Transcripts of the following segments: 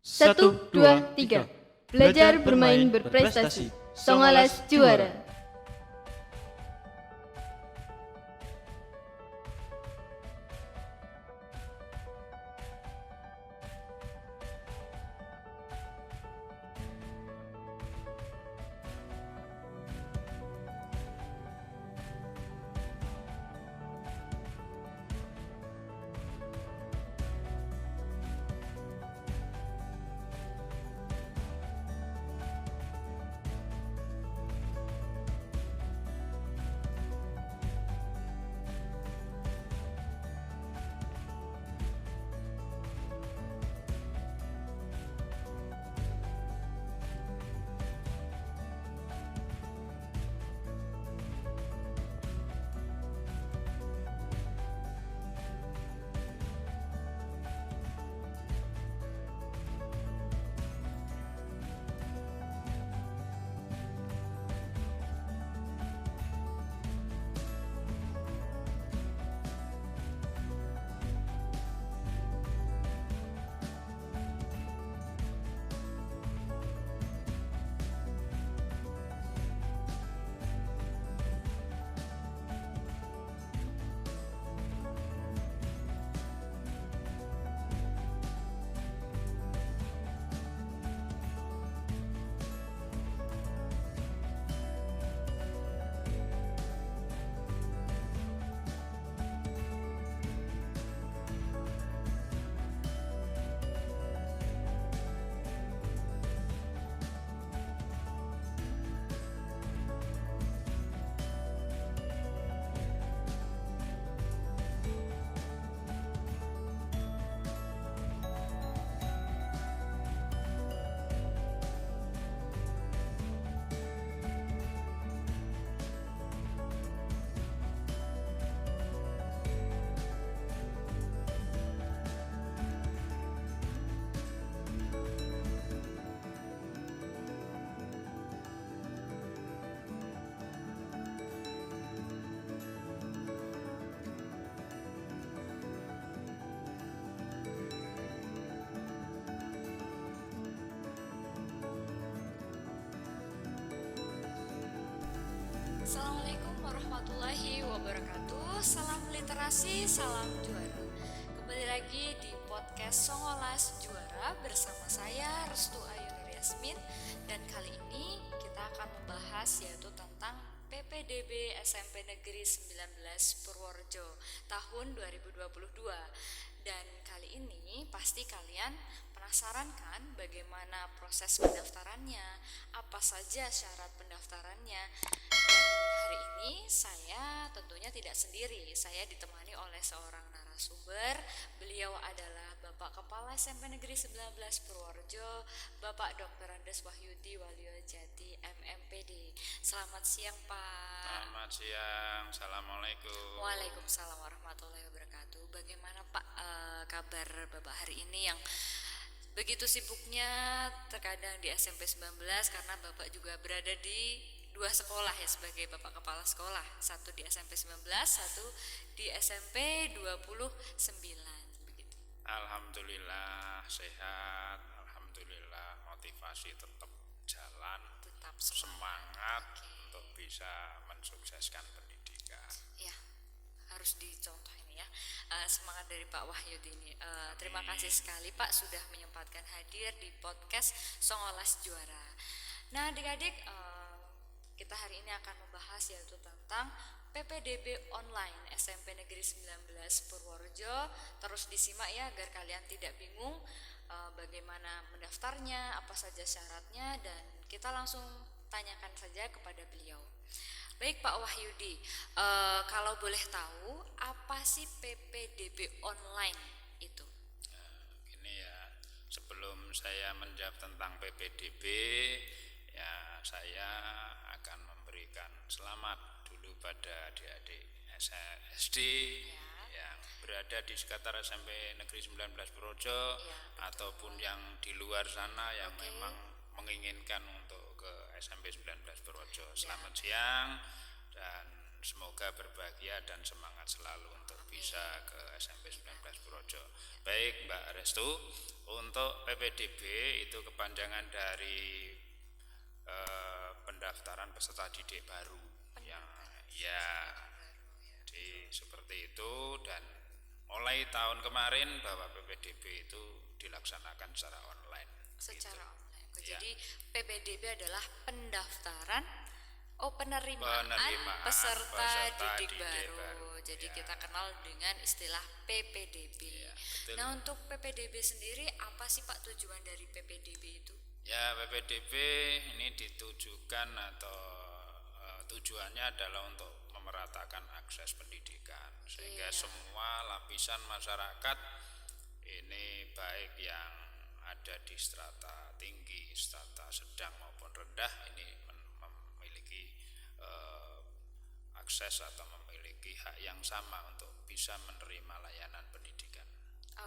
1, 2, 3. Belajar bermain berprestasi. Songolas juara. Assalamualaikum warahmatullahi wabarakatuh. Salam literasi, salam juara. Kembali lagi di podcast Songolas Juara bersama saya Restu Ayu Nur Yasmin. Dan kali ini kita akan membahas yaitu tentang PPDB SMP Negeri 19 Purworejo tahun 2022. Dan kali ini pasti kalian penasaran kan bagaimana proses pendaftarannya, apa saja syarat pendaftarannya. Dan hari ini saya tentunya tidak sendiri, saya ditemani oleh seorang narasumber. Beliau adalah Bapak Kepala SMP Negeri 19 Purworejo, Bapak Dr. Andes Wahyudi Walyojati MMPD. Selamat siang Pak. Selamat siang, Assalamualaikum. Waalaikumsalam warahmatullahi wabarakatuh. Bagaimana Pak kabar Bapak hari ini yang begitu sibuknya terkadang di SMP 19 karena Bapak juga berada di dua sekolah ya sebagai Bapak Kepala Sekolah, satu di SMP 19, satu di SMP 29 begitu. Alhamdulillah sehat, alhamdulillah motivasi tetap jalan, Tetap semangat untuk bisa mensukseskan pendidikan. Ya, harus dicontoh ini ya. Semangat dari Pak Wahyudi ini. Terima kasih sekali Pak sudah menyempatkan hadir di podcast Songolas Juara. Nah, adik-adik, kita hari ini akan membahas yaitu tentang PPDB online SMP Negeri 19 Purworejo. Terus disimak ya agar kalian tidak bingung bagaimana mendaftarnya, apa saja syaratnya, dan kita langsung tanyakan saja kepada beliau. Baik Pak Wahyudi, kalau boleh tahu apa sih PPDB online itu? Ini ya, sebelum saya menjawab tentang PPDB, ya saya akan memberikan selamat dulu pada adik-adik SD yang berada di sekitar SMP Negeri 19 Purworejo ataupun yang di luar sana yang memang menginginkan untuk ke SMP 19 Purworejo. Selamat siang dan semoga berbahagia dan semangat selalu untuk bisa ke SMP 19 Purworejo. Baik Mbak Restu, untuk PPDB itu kepanjangan dari pendaftaran peserta didik baru yang ya jadi seperti itu, dan mulai tahun kemarin bahwa PPDB itu dilaksanakan secara online. Secara gitu. online. Ya. Jadi PPDB adalah pendaftaran penerimaan peserta didik baru. Jadi Ya. kita kenal dengan istilah PPDB. Ya, betul. Nah, untuk PPDB sendiri apa sih Pak tujuan dari PPDB itu? Ya, PPDB ini ditujukan atau tujuannya adalah untuk memeratakan akses pendidikan sehingga semua lapisan masyarakat ini baik yang ada di strata tinggi, strata sedang maupun rendah ini memiliki akses atau memiliki hak yang sama untuk bisa menerima layanan pendidikan.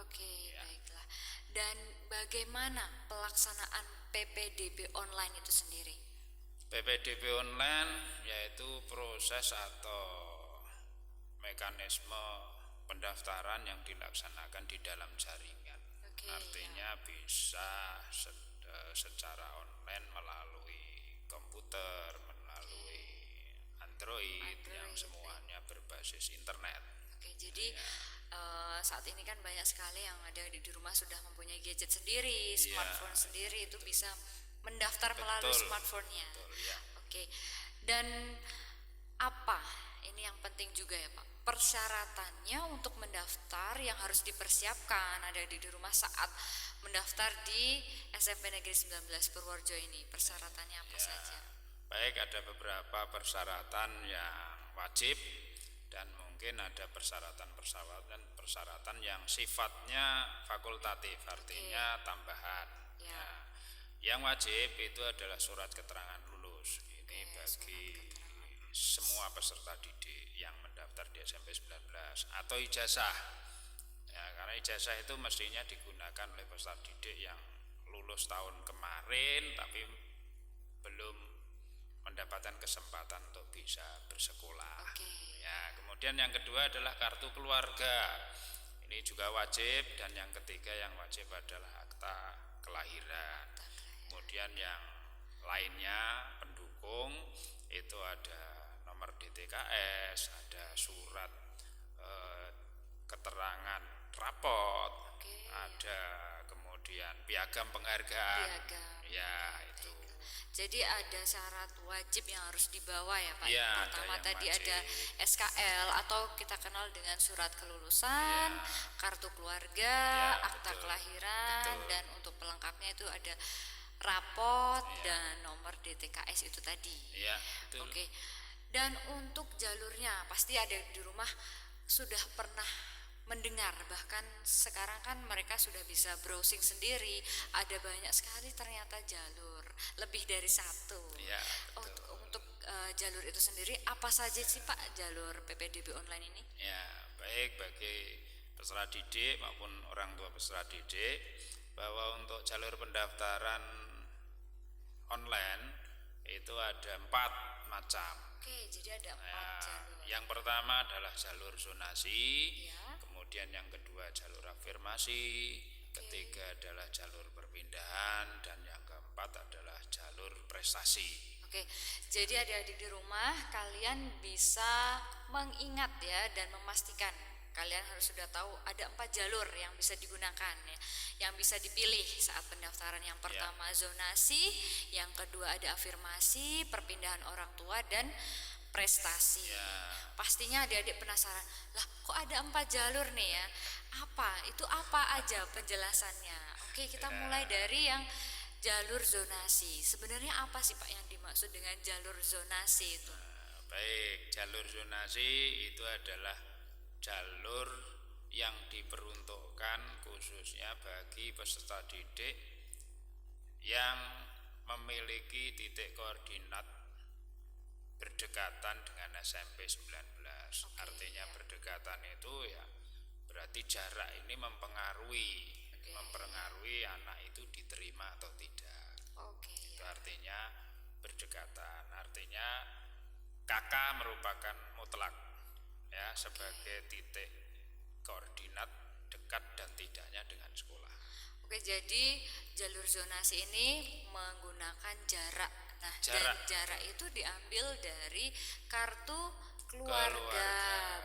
Oke, Ya. baiklah. Dan bagaimana pelaksanaan PPDB online itu sendiri? PPDB online yaitu proses atau mekanisme pendaftaran yang dilaksanakan di dalam jaringan. Oke, Artinya bisa secara online melalui komputer, melalui Android yang semuanya berbasis internet. Oke, jadi saat ini kan banyak sekali yang ada di rumah sudah mempunyai gadget sendiri, smartphone sendiri, itu bisa mendaftar melalui smartphone-nya. Betul, ya. Oke, dan apa, ini yang penting juga ya Pak, persyaratannya untuk mendaftar yang harus dipersiapkan ada di rumah saat mendaftar di SMP Negeri 19 Purworejo ini, persyaratannya apa saja? Baik, ada beberapa persyaratan yang wajib dan mungkin ada persyaratan yang sifatnya fakultatif, artinya tambahan. Ya. Ya. Yang wajib itu adalah surat keterangan lulus. Ini bagi semua peserta didik yang mendaftar di SMP 19 atau ijazah. Ya, karena ijazah itu mestinya digunakan oleh peserta didik yang lulus tahun kemarin tapi belum mendapatkan kesempatan untuk bisa bersekolah. Ya, kemudian yang kedua adalah kartu keluarga. Ini juga wajib, dan yang ketiga yang wajib adalah akta kelahiran. Kemudian yang lainnya pendukung itu ada nomor DTKS, ada surat keterangan rapot, ada kemudian piagam penghargaan. Ya, itu. Jadi ada syarat wajib yang harus dibawa ya Pak. Ya, Yang pertama yang tadi wajib. ada SKL atau kita kenal dengan surat kelulusan, kartu keluarga, akta betul. kelahiran, Betul. dan untuk pelengkapnya itu ada rapot dan nomor DTKS itu tadi. Ya, betul. Oke. Dan untuk jalurnya pasti ada di rumah sudah pernah mendengar, bahkan sekarang kan mereka sudah bisa browsing sendiri, ada banyak sekali ternyata jalur, lebih dari satu. Ya, Untuk jalur itu sendiri apa saja sih Pak jalur PPDB online ini? Ya, baik bagi peserta didik maupun orang tua peserta didik bahwa untuk jalur pendaftaran online itu ada 4 macam. Oke, jadi ada 4 jalur. Yang pertama adalah jalur zonasi, Ya. kemudian yang kedua jalur afirmasi, ketiga adalah jalur perpindahan, dan yang keempat adalah jalur prestasi. Oke, jadi adik-adik di rumah kalian bisa mengingat ya dan memastikan kalian harus sudah tahu ada 4 jalur yang bisa digunakan ya, yang bisa dipilih saat pendaftaran. Yang pertama zonasi, yang kedua ada afirmasi, perpindahan orang tua, dan prestasi. Pastinya adik-adik penasaran, lah kok ada 4 jalur nih ya? Itu apa aja penjelasannya? Oke, kita mulai dari yang jalur zonasi. Sebenarnya apa sih Pak yang dimaksud dengan jalur zonasi itu? Baik, jalur zonasi itu adalah jalur yang diperuntukkan khususnya bagi peserta didik yang memiliki titik koordinat berdekatan dengan SMP 19. Artinya berdekatan itu ya berarti jarak ini mempengaruhi anak itu diterima atau tidak. Itu artinya berdekatan. Artinya KK merupakan mutlak ya sebagai titik koordinat dekat dan tidaknya dengan sekolah. Oke, jadi jalur zonasi ini menggunakan jarak. Nah, Jarak. dan jarak itu diambil dari kartu keluarga.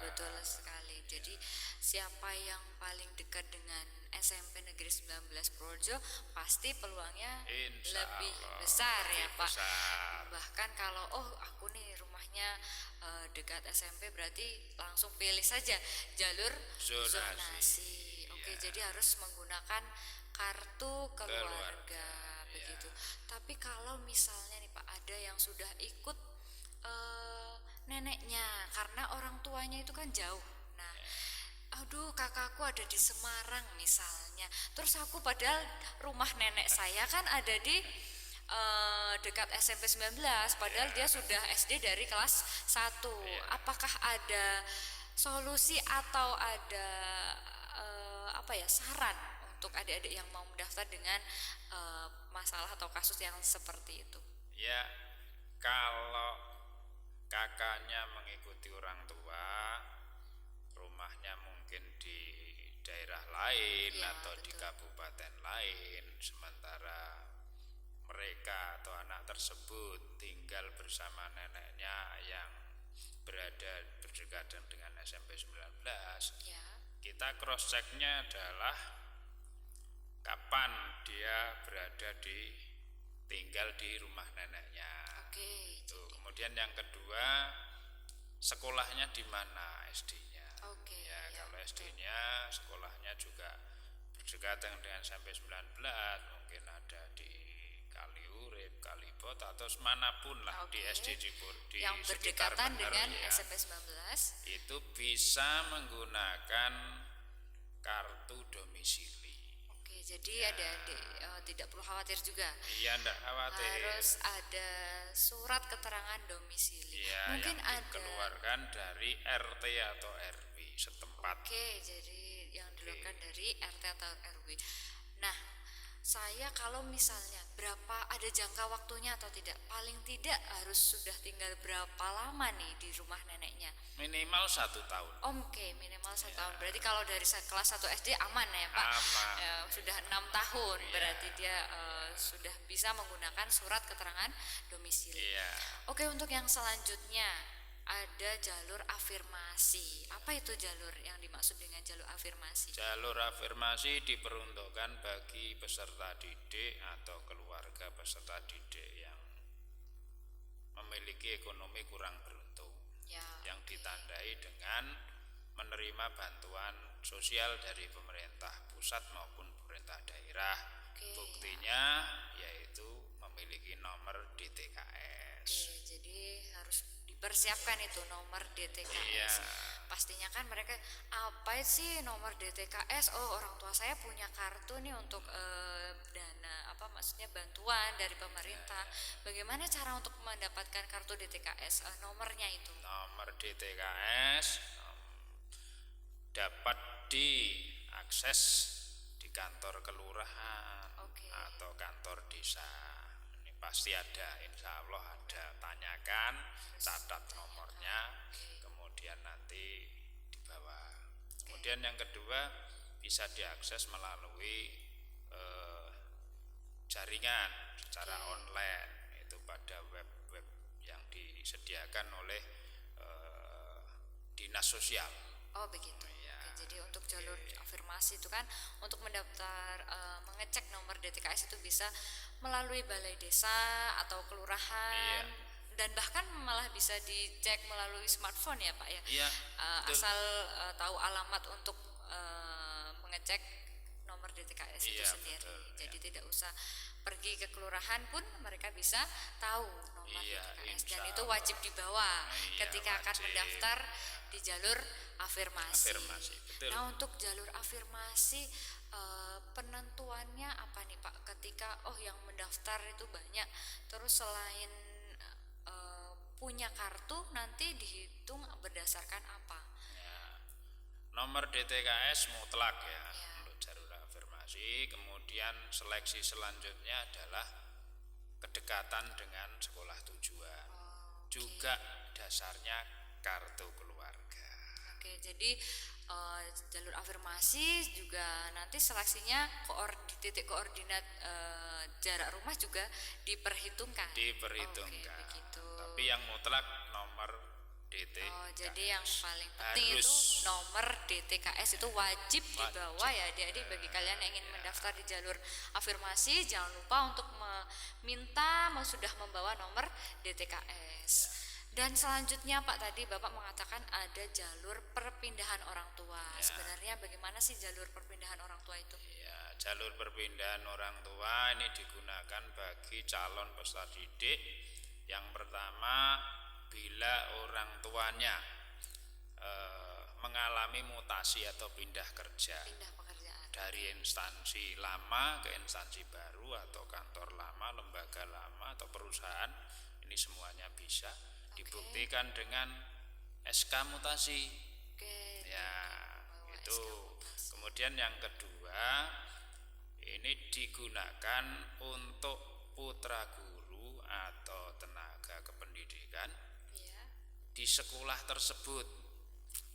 Betul sekali. Jadi siapa yang paling dekat dengan SMP Negeri 19 Projo pasti peluangnya Insya lebih Allah, besar ya lebih Pak. besar. Bahkan kalau aku nih rumahnya dekat SMP berarti langsung pilih saja jalur zonasi. Oke, ya. jadi harus menggunakan kartu keluarga begitu. Tapi kalau misalnya nih Pak ada yang sudah ikut neneknya karena orang tuanya itu kan jauh. Nah, aduh kakakku ada di Semarang misalnya. Terus aku padahal rumah nenek saya kan ada di dekat SMP 19 padahal dia sudah SD dari kelas 1. Apakah ada solusi atau ada saran untuk adik-adik yang mau mendaftar dengan masalah atau kasus yang seperti itu? Ya, kalau kakaknya mengikuti orang tua, rumahnya mungkin di daerah lain atau di kabupaten lain, sementara mereka atau anak tersebut tinggal bersama neneknya yang berdekatan dengan SMP 19. Kita cross checknya adalah kapan dia tinggal di rumah neneknya. Itu. Kemudian yang kedua, sekolahnya di mana SD-nya. Kalau SD-nya sekolahnya juga berdekatan dengan SMP 19, mungkin ada di Kaliurip, Kalibot atau manapun lah di SD di yang sekitar berdekatan Bener, dengan ya. SMP 19 Itu bisa menggunakan kartu domisili. Oke, jadi adik-adik tidak perlu khawatir juga. Iya, enggak khawatir. Harus ada surat keterangan domisili. Iya, Mungkin yang ada dikeluarkan dari RT atau RW setempat. Oke, jadi yang dikeluarkan dari RT atau RW. Nah, saya kalau misalnya ada jangka waktunya atau tidak? Paling tidak harus sudah tinggal berapa lama nih di rumah neneknya? Minimal 1 tahun. Oke, minimal 1 tahun. Berarti kalau dari kelas 1 SD aman ya Pak? Aman. Sudah 6 tahun, berarti dia sudah bisa menggunakan surat keterangan domisili. Oke, untuk yang selanjutnya ada jalur afirmasi. Apa itu jalur yang dimaksud dengan jalur afirmasi? Jalur afirmasi diperuntukkan bagi peserta didik atau keluarga peserta didik yang memiliki ekonomi kurang beruntung, yang ditandai dengan menerima bantuan sosial dari pemerintah pusat maupun pemerintah daerah. Buktinya yaitu memiliki nomor DTKS. Jadi harus dipersiapkan itu nomor DTKS. Pastinya kan mereka apa sih nomor DTKS? Oh, orang tua saya punya kartu nih untuk dana maksudnya bantuan dari pemerintah. Bagaimana cara untuk mendapatkan kartu DTKS? Nomornya itu. Nomor DTKS dapat diakses di kantor kelurahan atau kantor desa. Ini pasti ada, insya Allah ada. Tanyakan, catat nomornya, kemudian nanti dibawa. Kemudian yang kedua bisa diakses melalui jaringan secara online, itu pada web-web yang disediakan oleh dinas sosial. Oh begitu. Jadi untuk jalur afirmasi itu kan untuk mendaftar mengecek nomor DTKS itu bisa melalui balai desa atau kelurahan dan bahkan malah bisa dicek melalui smartphone ya Pak ya. Asal tahu alamat untuk mengecek nomor DTKS itu sendiri. Jadi tidak usah pergi ke kelurahan pun mereka bisa tahu nomor DTKS dan itu wajib dibawa ketika akan mendaftar di jalur afirmasi. Nah, untuk jalur afirmasi penentuannya apa nih Pak? Ketika yang mendaftar itu banyak, terus selain punya kartu nanti dihitung berdasarkan apa? Nomor DTKS mutlak untuk jalur afirmasi. Kemudian seleksi selanjutnya adalah kedekatan dengan sekolah tujuan. juga dasarnya kartu keluarga. Oke, jadi jalur afirmasi juga nanti seleksinya titik koordinat jarak rumah juga diperhitungkan. Diperhitungkan. Oke, begitu. Tapi yang mutlak nomor DTKS. Oh, jadi yang paling penting harus. itu nomor DTKS itu wajib dibawa ya adik-adik. Bagi kalian yang ingin mendaftar di jalur afirmasi, jangan lupa untuk sudah membawa nomor DTKS. Dan selanjutnya Pak, tadi Bapak mengatakan ada jalur perpindahan orang tua. Sebenarnya bagaimana sih jalur perpindahan orang tua itu? Ya, jalur perpindahan orang tua ini digunakan bagi calon peserta didik. Yang pertama, bila orang tuanya mengalami mutasi atau pindah kerja. Pindah pekerjaan. Dari instansi lama ke instansi baru, atau kantor lama, lembaga lama, atau perusahaan, ini semuanya bisa dibuktikan dengan SK mutasi. Oke. Ya, itu. Kemudian yang kedua, ini digunakan untuk putra guru atau tenaga kependidikan di sekolah tersebut.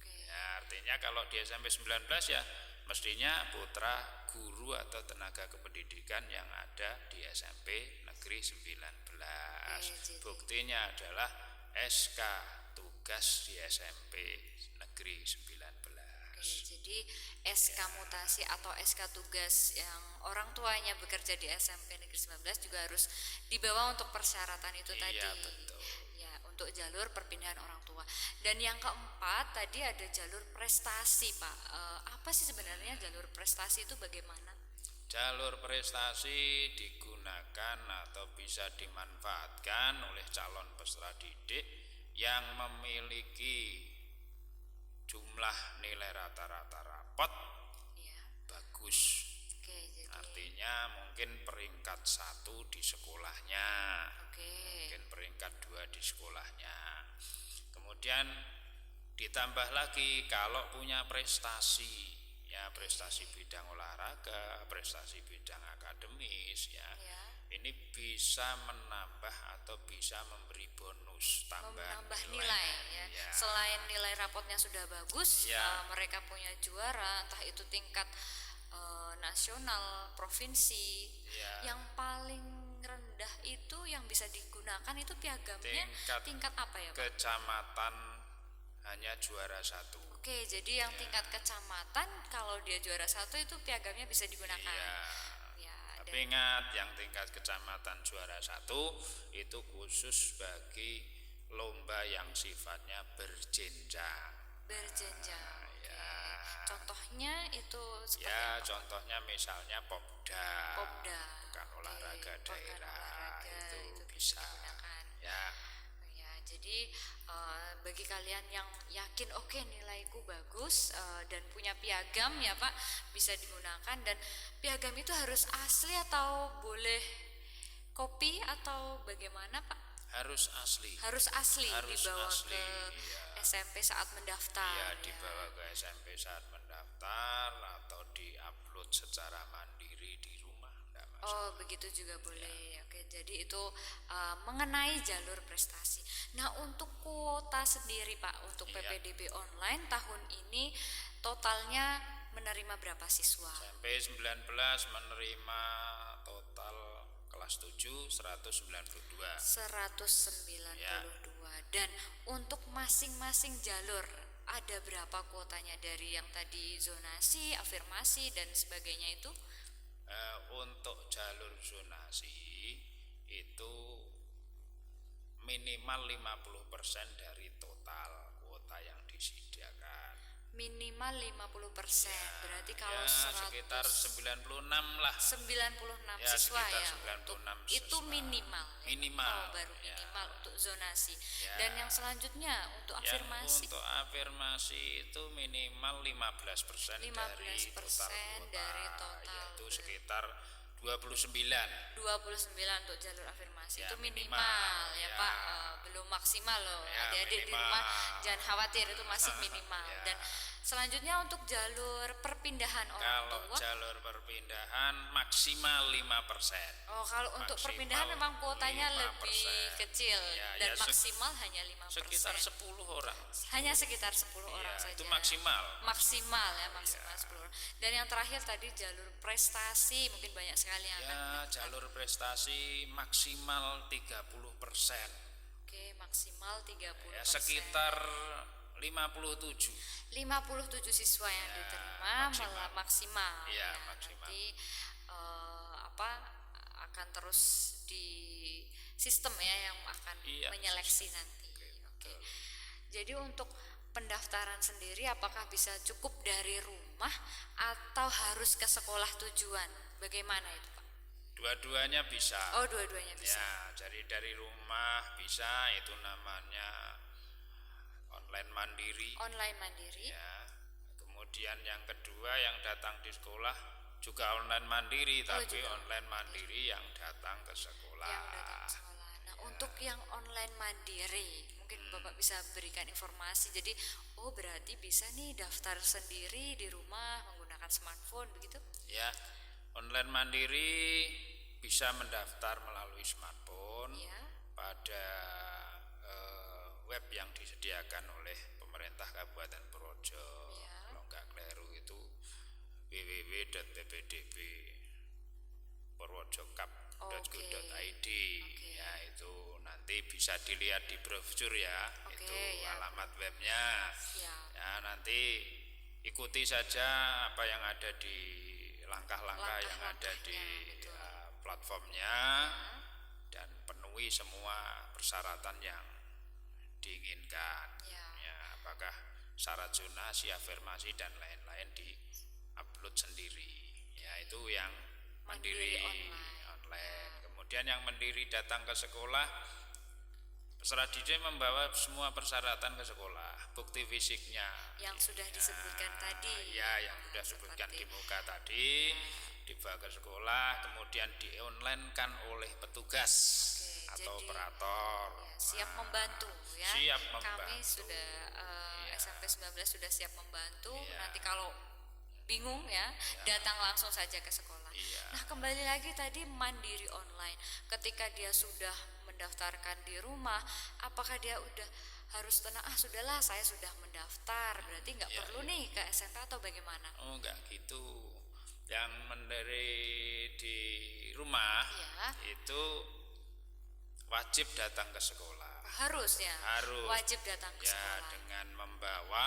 Ya, artinya kalau di SMP 19 ya mestinya putra guru atau tenaga kependidikan yang ada di SMP Negeri 19. Buktinya adalah SK tugas di SMP Negeri 19. Jadi SK mutasi atau SK tugas yang orang tuanya bekerja di SMP Negeri 19 juga harus dibawa untuk persyaratan itu tadi. Iya, betul. Ya, untuk jalur perpindahan orang tua. Dan yang keempat tadi ada jalur prestasi, Pak. Apa sih sebenarnya jalur prestasi itu bagaimana? Jalur prestasi digunakan atau bisa dimanfaatkan oleh calon peserta didik yang memiliki jumlah nilai rata-rata rapot bagus. Jadi artinya mungkin peringkat 1 di sekolahnya, mungkin peringkat 2 di sekolahnya. Kemudian ditambah lagi kalau punya prestasi, ya prestasi bidang olahraga, prestasi bidang akademis, ya ini bisa menambah atau bisa memberi bonus tambahan nilai ya. Selain nilai rapotnya sudah bagus, mereka punya juara, entah itu tingkat nasional, provinsi. Yang paling rendah itu yang bisa digunakan itu piagamnya tingkat apa ya, Pak? Kecamatan hanya juara 1. Oke, jadi yang tingkat kecamatan kalau dia juara 1 itu piagamnya bisa digunakan. Tapi ingat, yang tingkat kecamatan juara 1 itu khusus bagi lomba yang sifatnya berjenjang. Berjenjang. Contohnya itu seperti apa? Contohnya misalnya Popda. Bukan olahraga daerah. Itu bisa. Jadi bagi kalian yang yakin nilaiku bagus dan punya piagam ya Pak, bisa digunakan. Dan piagam itu harus asli atau boleh kopi atau bagaimana Pak? Harus asli. Harus dibawa ke SMP saat mendaftar. Iya, dibawa ke SMP saat mendaftar atau diupload secara mandiri di rumah. Oh, begitu juga boleh. Oke, jadi itu mengenai jalur prestasi. Nah, untuk kuota sendiri Pak, untuk PPDB online tahun ini totalnya menerima berapa siswa? SMP 19 menerima total kelas 7 192. Dan untuk masing-masing jalur ada berapa kuotanya dari yang tadi zonasi, afirmasi dan sebagainya itu? Untuk jalur zonasi itu minimal 50% dari total kuota yang disediakan. Minimal 50%. Berarti kalau 100, sekitar 96 lah. 96 siswa ya. 96 itu minimal. Minimal. Baru minimal untuk zonasi. Dan yang selanjutnya untuk afirmasi. Untuk afirmasi itu minimal 15% dari total. Yaitu sekitar 29 untuk jalur afirmasi itu minimal ya Pak, belum maksimal loh. Adik-adik di rumah jangan khawatir, itu masih minimal. Dan Selanjutnya untuk jalur perpindahan orang Kalau tua. jalur perpindahan maksimal 5%. Oh, kalau untuk Maksimal perpindahan memang kuotanya 5%. lebih kecil Ya, dan ya, maksimal hanya 5%. Sekitar 10 orang. Hanya sekitar 10 orang Ya, saja. itu maksimal. Maksimal ya, maksimal 10 orang. Dan yang terakhir tadi jalur prestasi, mungkin banyak sekali yang akan Ya, mendaftar. jalur prestasi maksimal 30%. Oke, maksimal 30%. Ya, sekitar 57. 57 siswa yang diterima maksimal. maksimal. Iya, Ya, maksimal. Nanti akan terus di sistem ya yang akan Iya, menyeleksi nanti. Oke. Jadi untuk pendaftaran sendiri apakah bisa cukup dari rumah atau harus ke sekolah tujuan? Bagaimana itu, Pak? Dua-duanya bisa. Oh, dua-duanya bisa. Ya, jadi dari rumah bisa, itu namanya online mandiri. Online mandiri. Ya. Kemudian yang kedua yang datang di sekolah juga online mandiri, tapi juga online mandiri yang datang ke sekolah. Yang datang ke sekolah. Nah, untuk yang online mandiri, mungkin Bapak bisa berikan informasi. Jadi, oh berarti bisa nih daftar sendiri di rumah menggunakan smartphone begitu? Ya, online mandiri bisa mendaftar melalui smartphone Ya. pada web yang disediakan oleh pemerintah Kabupaten Purworejo. Ya. Kalau nggak keliru itu www.ppdbpurwojocap.go.id. Ya, itu nanti bisa dilihat di brosur ya. Oke, Itu ya. alamat webnya. Siap. Ya, nanti ikuti saja apa yang ada di langkah-langkah yang ada di betul. platformnya dan penuhi semua persyaratan yang diinginkan. Ya. Ya, apakah syarat zonasi, afirmasi dan lain-lain di-upload sendiri. Ya, itu yang mandiri online. Kemudian yang mandiri datang ke sekolah, peserta didik membawa semua persyaratan ke sekolah, bukti fisiknya Yang sudah disebutkan tadi. ya, yang sudah sebutkan di muka tadi, dibawa ke sekolah, kemudian di online kan oleh petugas atau jadi, operator. Siap membantu ya. Siap Kami membantu. sudah SMP 19 sudah siap membantu. Iya. Nanti kalau bingung ya, datang langsung saja ke sekolah. Iya. Nah, kembali lagi tadi mandiri online. Ketika dia sudah mendaftarkan di rumah, apakah dia udah harus tenang, sudahlah saya sudah mendaftar, berarti nggak Iya, perlu nih ke SMP atau bagaimana? Oh, enggak gitu. Yang mandiri di rumah Iya. itu wajib datang ke sekolah. Harus ya? Harus. Wajib datang ke Ya, sekolah. dengan membawa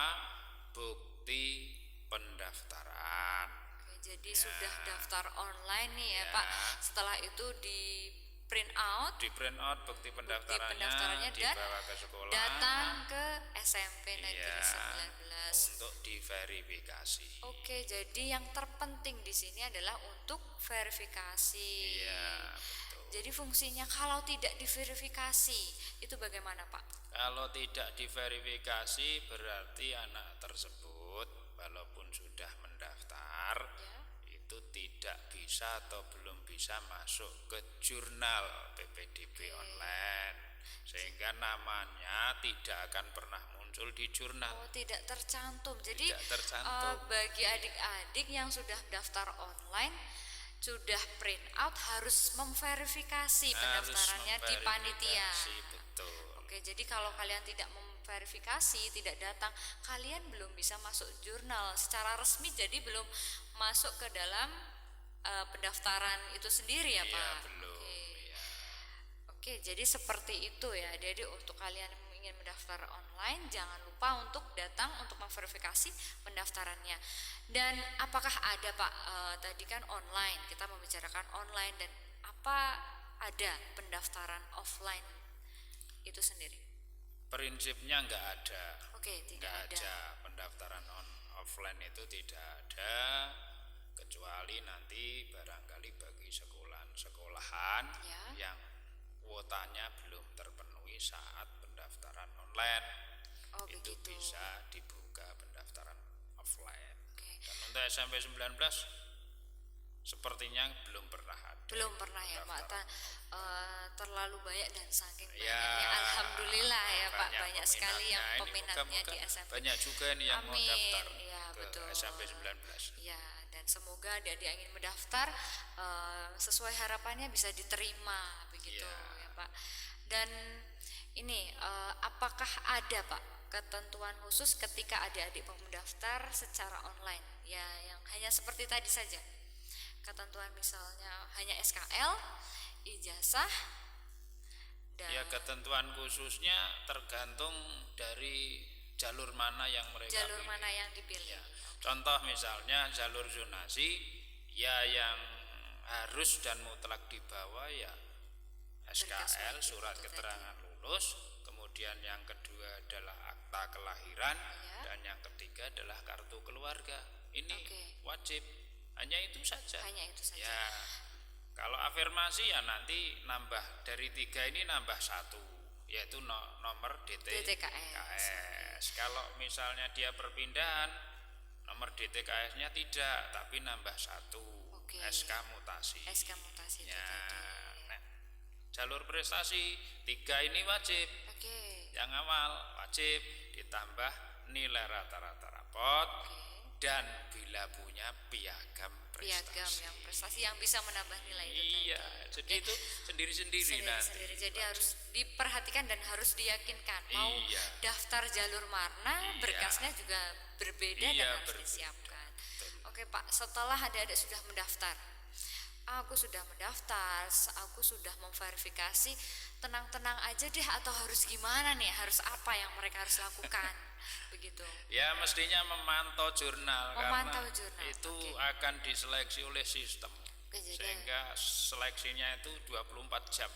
bukti pendaftaran. Oke, jadi sudah daftar online nih ya, Pak. Setelah itu di print out, Di print out bukti pendaftarannya, pendaftarannya dan dibawa ke sekolah datang ke SMP Negeri Iya, 19. untuk diverifikasi. Oke, jadi yang terpenting di sini adalah untuk verifikasi. Iya, betul. Jadi fungsinya kalau tidak diverifikasi itu bagaimana, Pak? Kalau tidak diverifikasi berarti anak tersebut walaupun sudah mendaftar Ya. itu tidak bisa atau belum bisa masuk ke jurnal PPDB online, sehingga namanya tidak akan pernah muncul di jurnal. Oh, tidak tercantum. Jadi Tidak tercantum. bagi adik-adik yang sudah daftar online, sudah print out harus memverifikasi pendaftarannya di panitia. memverifikasi, betul. Oke, jadi kalau kalian tidak memverifikasi, tidak datang, kalian belum bisa masuk jurnal secara resmi, jadi belum masuk ke dalam pendaftaran itu sendiri ya, Iya, Pak. belum. Oke. Iya. Oke, jadi seperti itu ya. Jadi untuk kalian yang ingin mendaftar online, jangan lupa untuk datang untuk memverifikasi pendaftarannya. Dan apakah ada, Pak, tadi kan online, kita membicarakan online, dan apa ada pendaftaran offline itu sendiri? Prinsipnya enggak ada. Oke, tidak Enggak ada. ada pendaftaran offline, itu tidak ada, kecuali nanti barangkali bagi sekolahan Ya. yang kuotanya belum terpenuhi saat pendaftaran online, Oh, itu begitu. bisa dibuka pendaftaran offline. Oke. Dan untuk SMP 19 sepertinya belum pernah ada. Belum pernah ya Pak. pendaftaran. Terlalu banyak dan saking Ya, banyaknya alhamdulillah ya Pak, banyak sekali yang Ini peminatnya moga-moga di SMP. banyak juga nih yang mau Amin. daftar Ya, ke betul. SMP 19. Ya, dan semoga adik-adik yang ingin mendaftar sesuai harapannya bisa diterima begitu Ya. ya Pak. Dan ini apakah ada Pak ketentuan khusus ketika adik-adik mau mendaftar secara online? Ya, yang hanya seperti tadi saja. Ketentuan misalnya hanya SKL, ijazah, dan Ya, ketentuan khususnya tergantung dari jalur mana yang mereka jalur pilih. mana yang dipilih. Ya. Contoh misalnya jalur zonasi, ya yang harus dan mutlak dibawa ya SKL, Berkas surat itu keterangan lulus, kemudian yang kedua adalah akta kelahiran, Ya. dan yang ketiga adalah kartu keluarga. Ini Oke. wajib, hanya itu saja. Hanya itu saja. Ya, kalau afirmasi ya nanti nambah dari 3 ini nambah 1, yaitu nomor DTKS. Kalau misalnya dia perpindahan, nomor DTKS-nya tidak, tapi nambah 1, Oke. SK mutasi. SK mutasi itu Ya, tadi. nah, jalur prestasi 3 ini wajib. Oke. Yang awal wajib ditambah nilai rata-rata rapot, dan bila punya piagam Piagam prestasi. yang prestasi yang bisa menambah nilai itu Iya, tadi. jadi itu sendiri-sendiri nanti. Sendiri-sendiri. Jadi harus diperhatikan dan harus diyakinkan. Mau Iya. daftar jalur mana, Iya. berkasnya juga berbeda Iya, dan harus berbeda. disiapkan. Oke Pak, setelah adik-adik sudah mendaftar, aku sudah mendaftar, aku sudah memverifikasi, tenang-tenang aja deh atau harus gimana nih, harus apa yang mereka harus lakukan, begitu. Ya, mestinya memantau jurnal, Memantau karena jurnal, itu oke. akan diseleksi oleh sistem. Oke, jadi- Sehingga seleksinya itu 24 jam.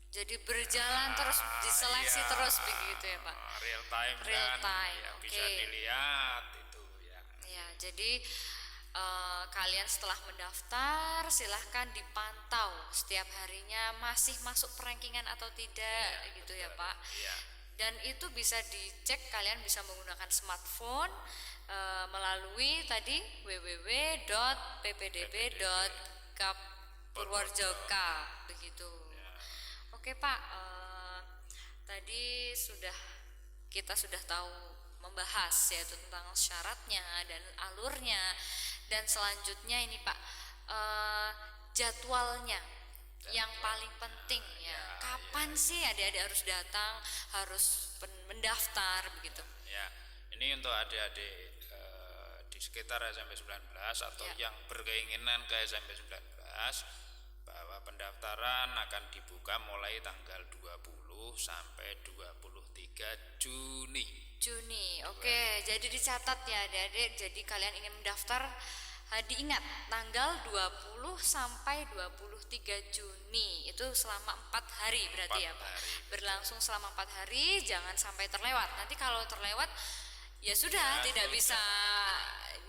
Jadi berjalan terus, diseleksi Iya, terus begitu ya Pak. Real time Real kan, time, ya, bisa oke. dilihat itu ya. Ya, jadi kalian setelah mendaftar silahkan dipantau setiap harinya masih masuk perankingan atau tidak gitu ya Pak. Iya. Dan itu bisa dicek, kalian bisa menggunakan smartphone melalui tadi www.ppdb.kap.purworejoka begitu. Oke Pak, tadi kita sudah tahu membahas yaitu tentang syaratnya dan alurnya, dan selanjutnya ini Pak, jadwalnya yang paling penting ya. Kapan sih adik-adik harus datang, harus mendaftar begitu? Ya, ini untuk adik-adik di sekitar SMP 19 atau Ya. yang berkeinginan ke SMP 19, bahwa pendaftaran akan dibuka mulai tanggal 20 sampai 23 Juni. Juni, oke. Jadi dicatat ya adik-adik. Jadi kalian ingin mendaftar, diingat tanggal 20 sampai 23 Juni. Itu selama 4 hari berarti 4 ya Pak. hari. Berlangsung selama 4 hari, jangan sampai terlewat. Nanti kalau terlewat ya sudah, tidak sudah. bisa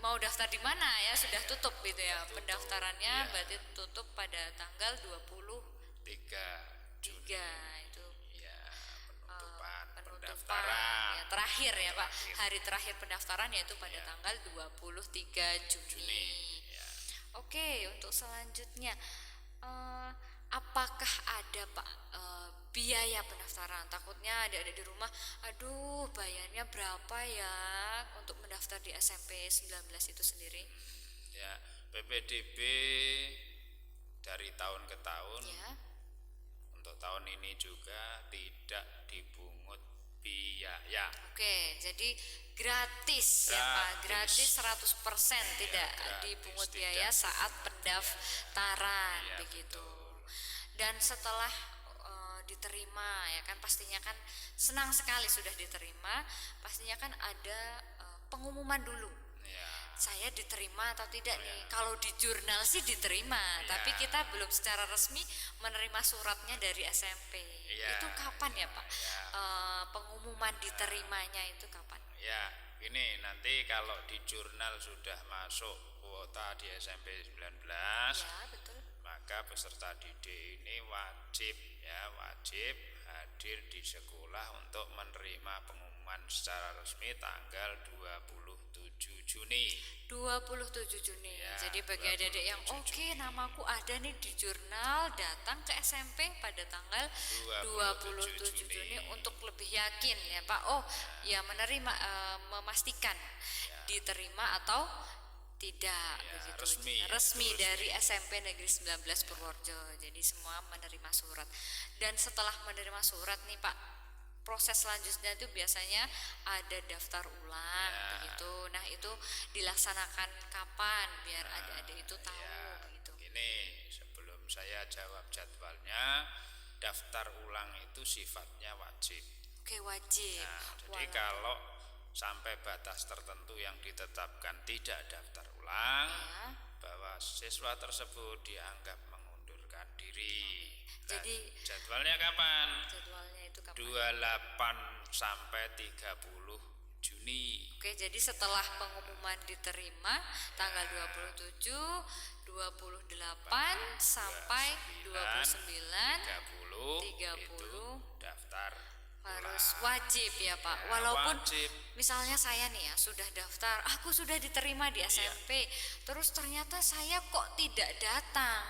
mau daftar di mana ya, sudah tutup gitu ya. Pendaftarannya ya. berarti tutup pada tanggal 23 3 Juni. itu. Ya, penutupan Penutupan pendaftaran. ya, terakhir ya Pak, Terakhir. hari terakhir pendaftaran yaitu pada tanggal 23 Juni. Ya. Oke, untuk selanjutnya apakah ada Pak biaya pendaftaran? Takutnya ada di rumah, aduh bayarnya berapa ya untuk mendaftar di SMP 19 itu sendiri? Ya, PPDB dari tahun ke tahun, Ya, untuk tahun ini juga tidak dipungut biaya. oke, jadi gratis ya Pak, gratis 100% tidak gratis, dipungut tidak biaya saat pendaftaran Ya, begitu. Dan setelah diterima ya kan, pastinya kan senang sekali sudah diterima, pastinya kan ada pengumuman dulu. Ya, Saya diterima atau tidak nih. Kalau di jurnal sih diterima, tapi kita belum secara resmi menerima suratnya dari SMP. Ya, Itu kapan ya Pak? Pengumuman diterimanya itu kapan? ya, ini nanti kalau di jurnal sudah masuk kuota di SMP 19, Ya betul. maka peserta didik ini wajib hadir di sekolah untuk menerima pengumuman secara resmi tanggal 27 Juni. 27 Juni. Ya, Jadi bagi adik-adik yang 27 oke, namaku ada nih di jurnal, datang ke SMP pada tanggal 27 Juni untuk lebih yakin ya Pak. Oh, ya menerima, memastikan diterima atau tidak, Ya, begitu. resmi Dari SMP Negeri 19 Purworejo. Jadi semua menerima surat. Dan setelah menerima surat nih Pak, proses selanjutnya itu biasanya ada daftar ulang begitu. Nah, itu dilaksanakan kapan biar adik-adik itu tahu begitu. Ini sebelum saya jawab jadwalnya, daftar ulang itu sifatnya wajib. Oke, wajib. Jadi kalau sampai batas tertentu yang ditetapkan tidak daftar ulang, bahwa siswa tersebut dianggap mengundurkan diri. Jadi Jadwalnya kapan? jadwalnya itu kapan? 28 sampai 30 Juni. Oke, jadi setelah pengumuman diterima tanggal 27, 28 sampai 29 30 itu daftar harus wajib ya Pak. Walaupun wajib. misalnya saya nih ya sudah daftar, aku sudah diterima di SMP, terus ternyata saya kok tidak datang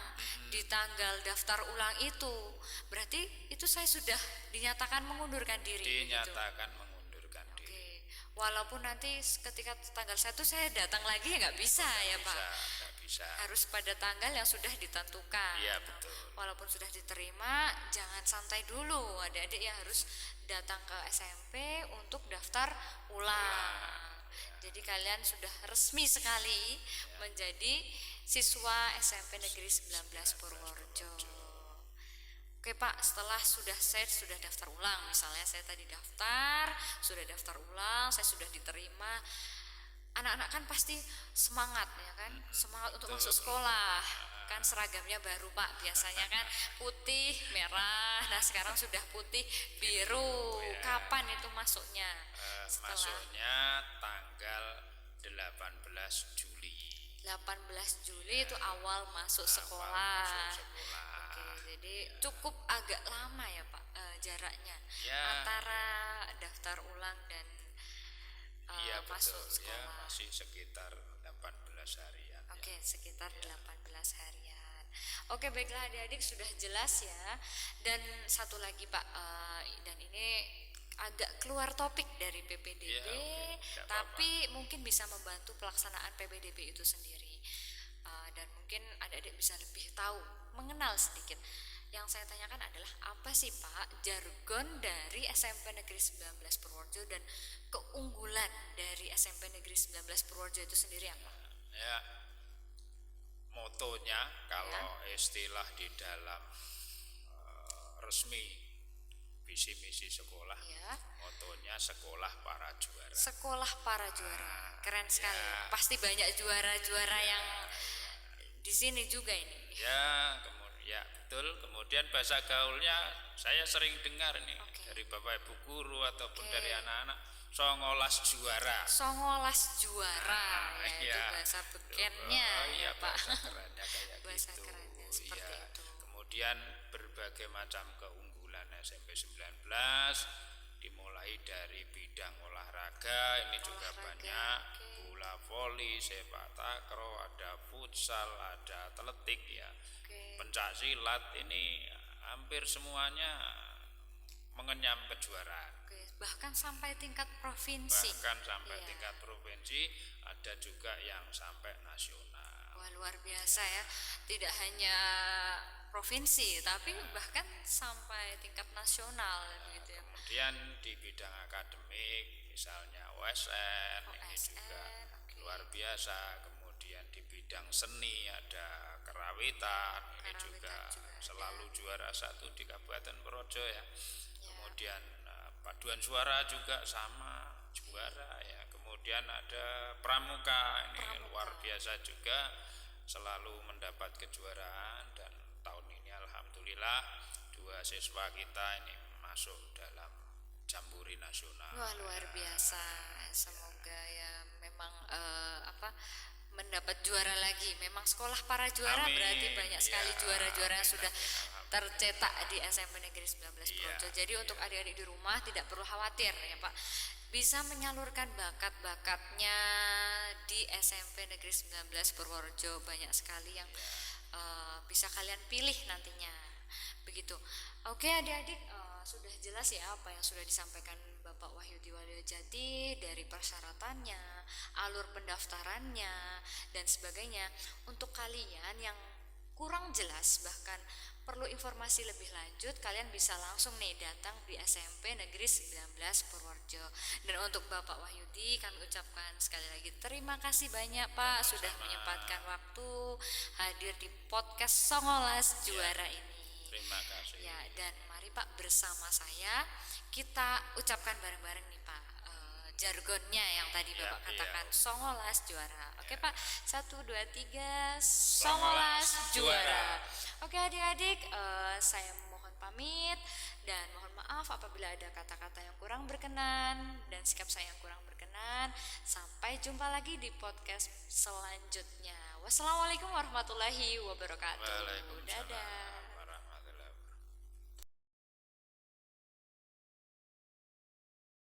di tanggal daftar ulang itu, berarti itu saya sudah dinyatakan mengundurkan diri. Dinyatakan mengundurkan diri. Oke. Walaupun nanti ketika tanggal 1 saya datang lagi ya nggak bisa ya Pak. Nggak bisa. Harus pada tanggal yang sudah ditentukan. Iya, betul. Walaupun sudah diterima, jangan santai dulu. Adik-adik yang harus datang ke SMP untuk daftar ulang. Jadi kalian sudah resmi sekali menjadi siswa SMP Negeri 19 Purworejo. Oke Pak, setelah saya sudah daftar ulang, misalnya saya tadi sudah daftar ulang, saya sudah diterima. Anak-anak kan pasti semangat ya kan, semangat untuk masuk sekolah. Kan seragamnya baru Pak, biasanya kan putih, merah, nah sekarang sudah putih, biru. Kapan itu masuknya? Masuknya tanggal 18 Juli. 18 Juli itu awal masuk sekolah. Oke, jadi cukup agak lama ya Pak jaraknya antara daftar ulang dan masuk betul, sekolah. ya, masih sekitar 18 harian. Oke, sekitar 18 harian. Oke, baiklah adik-adik, sudah jelas ya. Dan satu lagi Pak, dan ini agak keluar topik dari PPDB, tapi mungkin bisa membantu pelaksanaan PPDB itu sendiri. Dan mungkin adik-adik bisa lebih tahu, mengenal sedikit. Yang saya tanyakan adalah apa sih Pak jargon dari SMP Negeri 19 Purworejo dan keunggulan dari SMP Negeri 19 Purworejo itu sendiri apa? Ya, motonya kalau istilah di dalam resmi visi misi sekolah, motonya sekolah para juara. Sekolah para juara, keren sekali. Pasti banyak juara-juara yang di sini juga ini. Ya betul. Kemudian bahasa gaulnya saya sering dengar nih dari Bapak Ibu guru ataupun dari anak-anak, 19 juara. 19 juara, itu bahasa bekennya ya Pak. Bahasa kerennya kayak bahasa gitu. kerennya seperti itu. Kemudian berbagai macam keunggulan SMP 19 dimulai dari bidang olahraga, ini juga banyak, bola voli, sepak takraw, ada futsal, ada atletik ya. Pencak silat, ini hampir semuanya mengenyam kejuaraan. Bahkan sampai tingkat provinsi. Tingkat provinsi, ada juga yang sampai nasional. Wah, luar biasa ya. Tidak hanya provinsi, tapi bahkan sampai tingkat nasional gitu ya. Kemudian di bidang akademik, misalnya OSN, ini juga luar biasa. Kemudian di bidang seni ada kerawitan, ini juga selalu juara 1 di Kabupaten Purworejo ya. Kemudian paduan suara juga sama juara ya. Kemudian ada pramuka, ini luar biasa juga, selalu mendapat kejuaraan. Dan tahun ini alhamdulillah 2 siswa kita ini masuk dalam jamburi nasional. Wah, luar biasa. Semoga ya memang mendapat juara lagi. Memang sekolah para juara Amin. berarti banyak sekali Ya, juara-juara yang amin, sudah amin. tercetak di SMP Negeri 19 Projo. Iya, Jadi untuk adik-adik di rumah tidak perlu khawatir ya Pak. Bisa menyalurkan bakat-bakatnya di SMP Negeri 19 Purworejo. Banyak sekali yang bisa kalian pilih nantinya. Begitu. Oke adik-adik, sudah jelas ya apa yang sudah disampaikan Bapak Wahyudi Walyojati dari persyaratannya, alur pendaftarannya, dan sebagainya. Untuk kalian yang kurang jelas bahkan perlu informasi lebih lanjut, kalian bisa langsung nih datang di SMP Negeri 19 Purworejo. Dan untuk Bapak Wahyudi kami ucapkan sekali lagi terima kasih banyak Pak sudah menyempatkan waktu hadir di podcast Songolas Juara ini. Terima kasih. Ya, dan mari Pak bersama saya kita ucapkan bareng-bareng nih Pak jargonnya yang tadi Ya, Bapak katakan iya. Songolas Juara. Oke Pak, 1, 2, 3 Songolas Juara. Oke adik-adik, saya mohon pamit dan mohon maaf apabila ada kata-kata yang kurang berkenan dan sikap saya yang kurang berkenan. Sampai jumpa lagi di podcast selanjutnya. Wassalamualaikum warahmatullahi wabarakatuh. Waalaikumsalam. Dadah.